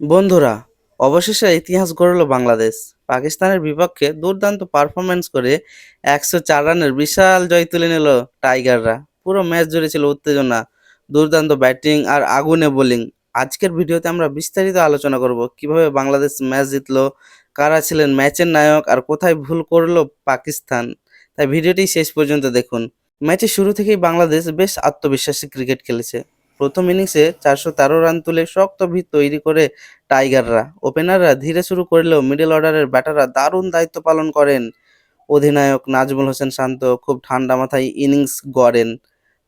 বন্ধুরা, অবশেষে ইতিহাস গড়ল বাংলাদেশ। পাকিস্তানের বিপক্ষে দুর্দান্ত পারফরম্যান্স করে ১০৪ রানের বিশাল জয় তুলে নিল টাইগাররা। পুরো ম্যাচ জুড়ে ছিল উত্তেজনা, দুর্দান্ত ব্যাটিং আর আগুনে বোলিং। আজকের ভিডিওতে আমরা বিস্তারিত আলোচনা করব কিভাবে বাংলাদেশ ম্যাচ জিতলো, কারা ছিলেন ম্যাচের নায়ক আর কোথায় ভুল করলো পাকিস্তান। তাই ভিডিওটি শেষ পর্যন্ত দেখুন। ম্যাচের শুরু থেকেই বাংলাদেশ বেশ আত্মবিশ্বাসী ক্রিকেট খেলেছে। প্রথম ইনিংসে ৪১৩ রান তুলে শক্ত ভিত তৈরি করে টাইগাররা। ওপেনাররা ধীরে শুরু করলেও মিডল অর্ডারের ব্যাটাররা দারুণ দায়িত্ব পালন করেন। অধিনায়ক নাজমুল হোসেন শান্ত খুব ঠান্ডা মাথায় ইনিংস গড়েন।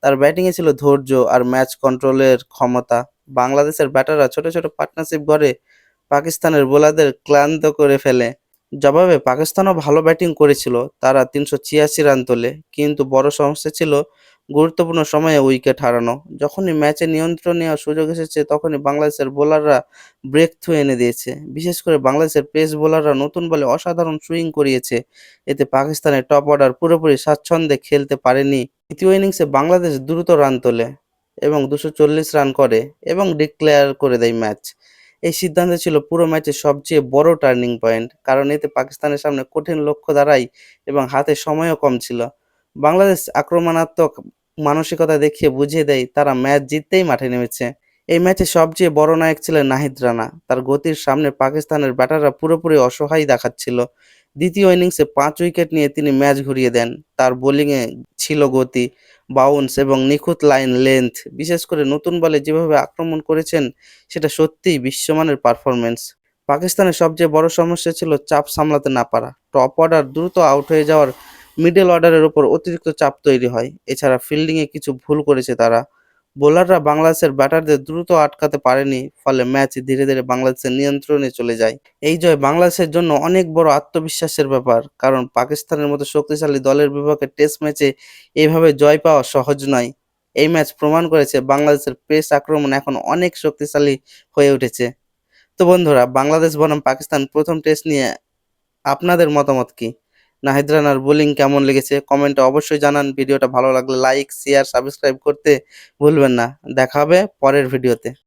তার ব্যাটিংয়ে ছিল ধৈর্য আর ম্যাচ কন্ট্রোলের ক্ষমতা। বাংলাদেশের ব্যাটাররা ছোট ছোট পার্টনারশিপ গড়ে পাকিস্তানের বোলারদের ক্লান্ত করে ফেলে। জবাবে পাকিস্তানও ভালো ব্যাটিং করেছিল, তারা ৩৮৬ রান তোলে, কিন্তু বড় সমস্যা ছিল গুরুত্বপূর্ণ সময়ে উইকেট হারানো। যখনই ম্যাচে নিয়ন্ত্রণ নেওয়ার সুযোগ এসেছে তখনই বাংলাদেশের বোলাররা ব্রেক থ্রু এনে দিয়েছে। বিশেষ করে বাংলাদেশের পেস বোলাররা নতুন বলে অসাধারণ সুইং করিয়েছে। এতে পাকিস্তানের টপ অর্ডার পুরোপুরি স্বাচ্ছন্দ্যে খেলতে পারেনি। দ্বিতীয় ইনিংসে বাংলাদেশ দ্রুত রান তোলে এবং ২৪০ রান করে এবং ডিক্লেয়ার করে দেয় ম্যাচ। এই সিদ্ধান্ত ছিল পুরো ম্যাচের সবচেয়ে বড় টার্নিং পয়েন্ট, কারণ এতে পাকিস্তানের সামনে কঠিন লক্ষ্য দাঁড়ায় এবং হাতে সময়ও কম ছিল। বাংলাদেশ আক্রমণাত্মক মানসিকতা দেখিয়ে বুঝিয়ে দেয় তারা ম্যাচ জিততেই মাঠে নেমেছে। এই ম্যাচে সবচেয়ে বড় নায়ক ছিলেন নাহিদ রানা। তার গতির সামনে পাকিস্তানের ব্যাটাররা পুরোপুরি অসহায় দেখাচ্ছিল। দ্বিতীয় ইনিংসে ৫ উইকেট নিয়ে তিনি ম্যাচ ঘুরিয়ে দেন। তার বোলিংয়ে ছিল গতি, বাউন্স এবং নিখুঁত লাইন লেন্থ। বিশেষ করে নতুন বলে যেভাবে আক্রমণ করেছেন সেটা সত্যিই বিশ্বমানের পারফরম্যান্স। পাকিস্তানের সবচেয়ে বড় সমস্যা ছিল চাপ সামলাতে না পারা। টপ অর্ডার দ্রুত আউট হয়ে যাওয়ার মিডল অর্ডারের ওপর অতিরিক্ত চাপ তৈরি হয়। এছাড়া ফিল্ডিংয়ে কিছু ভুল করেছে তারা। বোলাররা বাংলাদেশের ব্যাটারদের দ্রুত আটকাতে পারেনি, ফলে ম্যাচ ধীরে ধীরে বাংলাদেশের নিয়ন্ত্রণে চলে যায়। এই জয় বাংলাদেশের জন্য অনেক বড় আত্মবিশ্বাসের ব্যাপার, কারণ পাকিস্তানের মতো শক্তিশালী দলের বিপক্ষে টেস্ট ম্যাচে এভাবে জয় পাওয়া সহজ নয়। এই ম্যাচ প্রমাণ করেছে বাংলাদেশের পেস আক্রমণ এখন অনেক শক্তিশালী হয়ে উঠেছে। তো বন্ধুরা, বাংলাদেশ বনাম পাকিস্তান প্রথম টেস্ট নিয়ে আপনাদের মতামত কি? নাহিদ রানার বোলিং কেমন লেগেছে কমেন্টে অবশ্যই জানান। ভিডিওটা ভালো লাগলে লাইক, শেয়ার, সাবস্ক্রাইব করতে ভুলবেন না। দেখা হবে পরের ভিডিওতে।